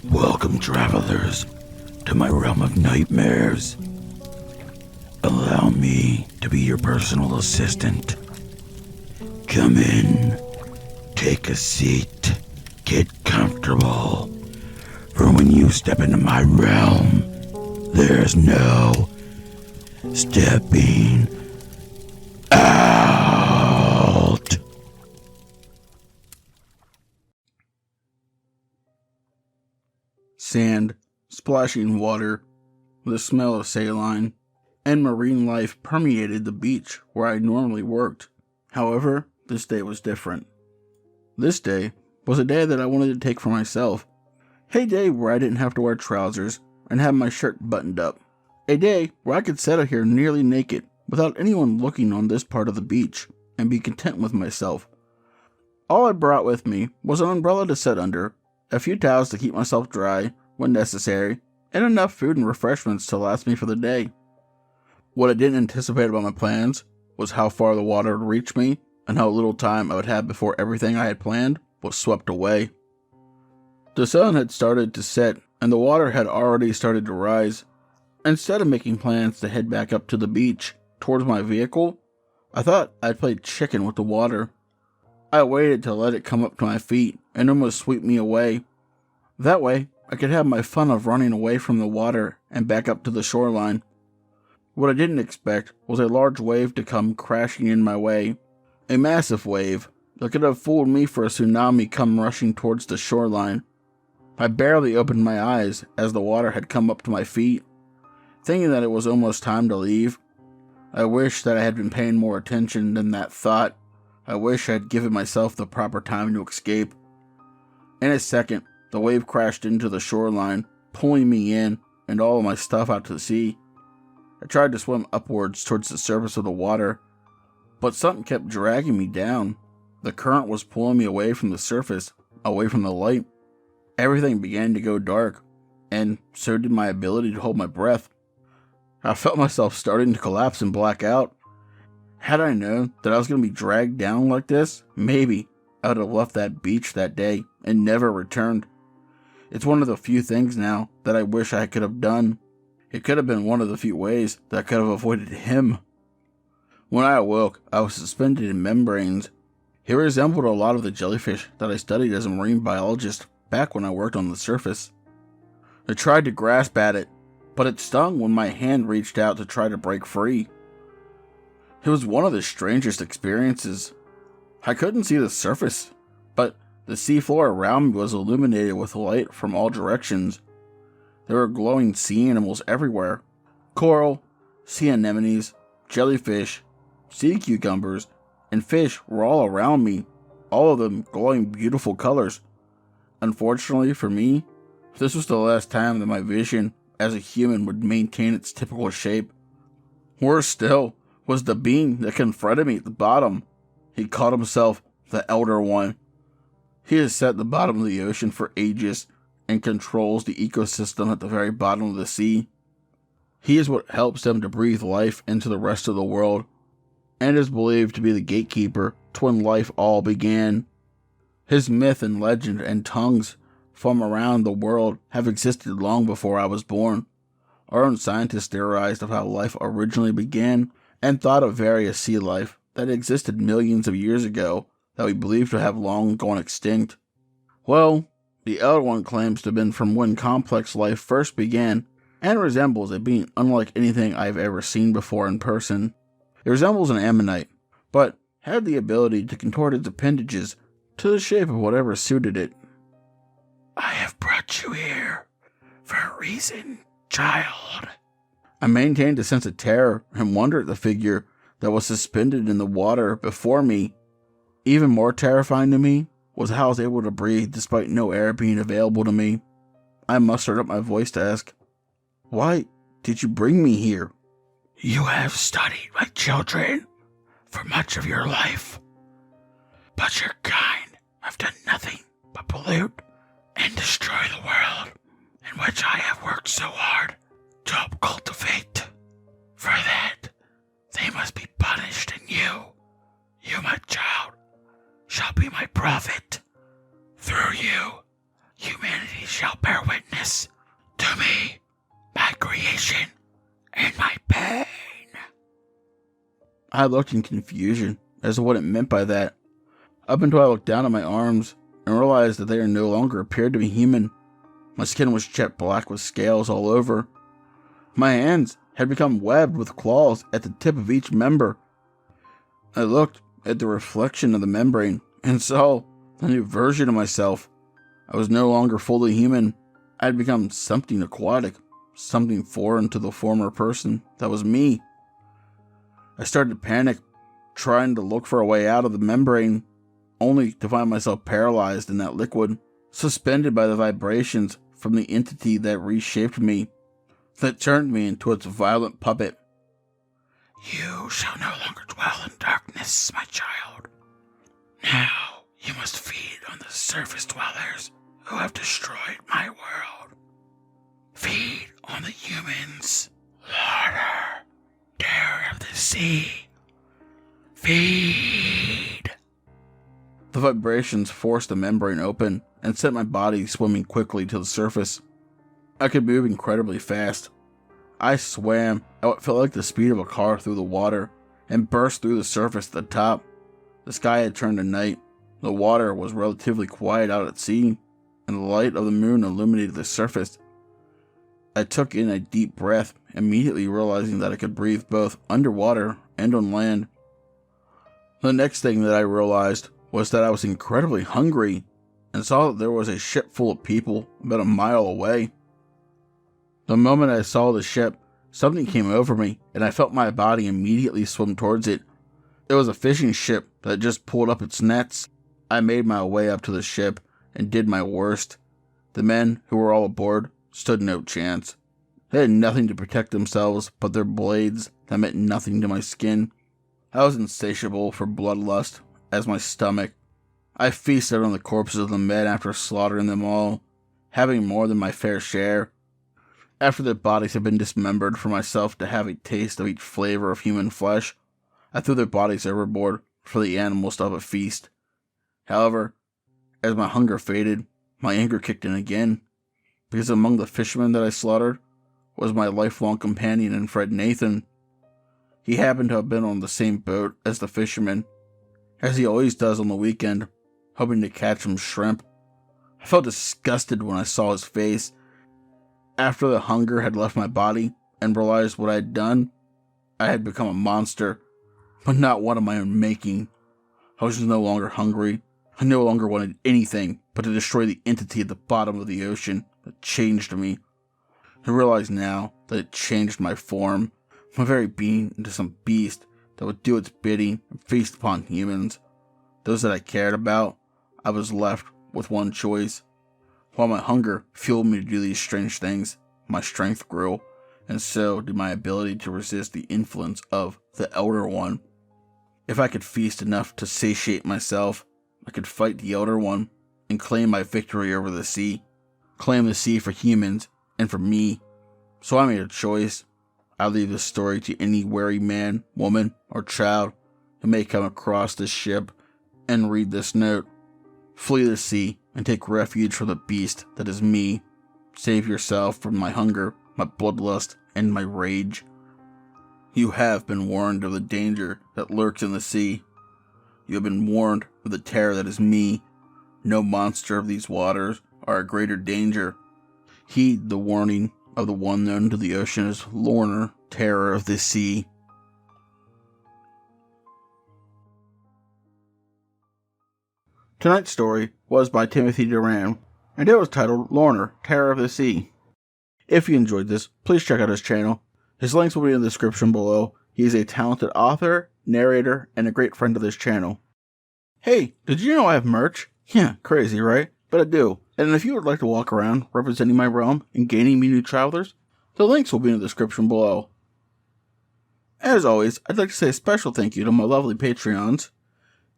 Welcome, travelers, to my realm of nightmares. Allow me to be your personal assistant. Come in, take a seat, get comfortable. For when you step into my realm, there's no stepping out. Sand, splashing water, the smell of saline, and marine life permeated the beach where I normally worked. However, this day was different. This day was a day that I wanted to take for myself. A day where I didn't have to wear trousers and have my shirt buttoned up. A day where I could sit out here nearly naked without anyone looking on this part of the beach and be content with myself. All I brought with me was an umbrella to sit under, a few towels to keep myself dry when necessary, and enough food and refreshments to last me for the day. What I didn't anticipate about my plans was how far the water would reach me and how little time I would have before everything I had planned was swept away. The sun had started to set and the water had already started to rise. Instead of making plans to head back up to the beach towards my vehicle, I thought I'd play chicken with the water. I waited to let it come up to my feet and almost sweep me away. That way, I could have my fun of running away from the water and back up to the shoreline. What I didn't expect was a large wave to come crashing in my way. A massive wave that could have fooled me for a tsunami come rushing towards the shoreline. I barely opened my eyes as the water had come up to my feet, thinking that it was almost time to leave. I wish that I had been paying more attention than that thought. I wish I had given myself the proper time to escape. In a second, the wave crashed into the shoreline, pulling me in and all of my stuff out to sea. I tried to swim upwards towards the surface of the water, but something kept dragging me down. The current was pulling me away from the surface, away from the light. Everything began to go dark, and so did my ability to hold my breath. I felt myself starting to collapse and black out. Had I known that I was going to be dragged down like this, maybe I would have left that beach that day and never returned. It's one of the few things now that I wish I could have done. It could have been one of the few ways that I could have avoided him. When I awoke, I was suspended in membranes. He resembled a lot of the jellyfish that I studied as a marine biologist back when I worked on the surface. I tried to grasp at it, but it stung when my hand reached out to try to break free. It was one of the strangest experiences. I couldn't see the surface, but the seafloor around me was illuminated with light from all directions. There were glowing sea animals everywhere. Coral, sea anemones, jellyfish, sea cucumbers, and fish were all around me, all of them glowing beautiful colors. Unfortunately for me, this was the last time that my vision as a human would maintain its typical shape. Worse still was the being that confronted me at the bottom. He called himself the Elder One. He has sat at the bottom of the ocean for ages and controls the ecosystem at the very bottom of the sea. He is what helps them to breathe life into the rest of the world, and is believed to be the gatekeeper to when life all began. His myth and legend and tongues from around the world have existed long before I was born. Our own scientists theorized of how life originally began and thought of various sea life that existed millions of years ago that we believe to have long gone extinct. Well, the Elder One claims to have been from when complex life first began, and resembles a being unlike anything I've ever seen before in person. It resembles an ammonite, but had the ability to contort its appendages to the shape of whatever suited it. I have brought you here for a reason, child. I maintained a sense of terror and wonder at the figure that was suspended in the water before me. Even more terrifying to me was how I was able to breathe despite no air being available to me. I mustered up my voice to ask, "Why did you bring me here?" "You have studied my children for much of your life, but your kind have done nothing but pollute and destroy the world in which I have worked so hard to help cultivate. For that, I looked in confusion as to what it meant by that, up until I looked down at my arms and realized that they no longer appeared to be human. My skin was jet black with scales all over. My hands had become webbed with claws at the tip of each member. I looked at the reflection of the membrane and saw a new version of myself. I was no longer fully human. I had become something aquatic, something foreign to the former person that was me. I started to panic, trying to look for a way out of the membrane, only to find myself paralyzed in that liquid, suspended by the vibrations from the entity that reshaped me, that turned me into its violent puppet. You shall no longer dwell in darkness, my child. Now you must feed on the surface dwellers who have destroyed my world. Feed on the humans, Loorne, terror of the sea. Feed. The vibrations forced the membrane open and sent my body swimming quickly to the surface. I could move incredibly fast. I swam at what felt like the speed of a car through the water and burst through the surface at the top. The sky had turned to night. The water was relatively quiet out at sea, and the light of the moon illuminated the surface. I took in a deep breath, immediately realizing that I could breathe both underwater and on land. The next thing that I realized was that I was incredibly hungry and saw that there was a ship full of people about a mile away. The moment I saw the ship, something came over me and I felt my body immediately swim towards it. It was a fishing ship that just pulled up its nets. I made my way up to the ship and did my worst. The men who were all aboard stood no chance. They had nothing to protect themselves but their blades that meant nothing to my skin. I was insatiable for bloodlust as my stomach. I feasted on the corpses of the men after slaughtering them all, having more than my fair share. After their bodies had been dismembered for myself to have a taste of each flavor of human flesh, I threw their bodies overboard for the animals to have a feast. However, as my hunger faded, my anger kicked in again, because among the fishermen that I slaughtered was my lifelong companion and friend Nathan. He happened to have been on the same boat as the fisherman, as he always does on the weekend, hoping to catch some shrimp. I felt disgusted when I saw his face. After the hunger had left my body and realized what I had done, I had become a monster, but not one of my own making. I was no longer hungry. I no longer wanted anything but to destroy the entity at the bottom of the ocean that changed me. I realize now that it changed my form, my very being, into some beast that would do its bidding and feast upon humans. Those that I cared about, I was left with one choice. While my hunger fueled me to do these strange things, my strength grew, and so did my ability to resist the influence of the Elder One. If I could feast enough to satiate myself, I could fight the Elder One and claim my victory over the sea. Claim the sea for humans and for me. So I made a choice. I leave this story to any wary man, woman, or child who may come across this ship and read this note. Flee the sea and take refuge from the beast that is me. Save yourself from my hunger, my bloodlust, and my rage. You have been warned of the danger that lurks in the sea. You have been warned of the terror that is me. No monster of these waters are a greater danger. Heed the warning of the one known to the ocean as Loorne, terror of the sea. Tonight's story was by Timothy Duran, and it was titled Loorne, Terror of the Sea. If you enjoyed this, please check out his channel. His links will be in the description below. He is a talented author, narrator, and a great friend of this channel. Hey, did you know I have merch? Yeah, crazy, right? But I do. And if you would like to walk around representing my realm and gaining me new travelers, the links will be in the description below. As always, I'd like to say a special thank you to my lovely Patreons,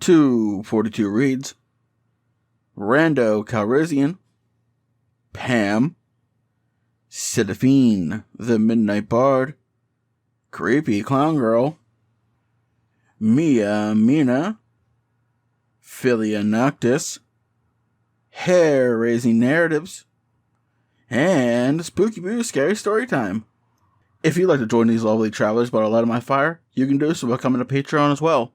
to 42 Reads, Rando Calrissian, Pam, Sidaphine, the Midnight Bard, Creepy Clown Girl, Mia Mina, Philia Noctis, Hair-Raising Narratives, and Spooky Boo Scary Storytime. If you'd like to join these lovely travelers by the light of my fire, you can do so by becoming a Patreon as well.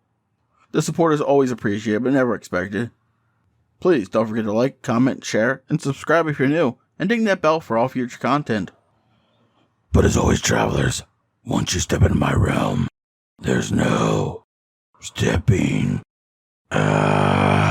The support is always appreciated but never expected. Please don't forget to like, comment, share, and subscribe if you're new, and ding that bell for all future content. But as always, travelers, once you step into my realm, there's no stepping out.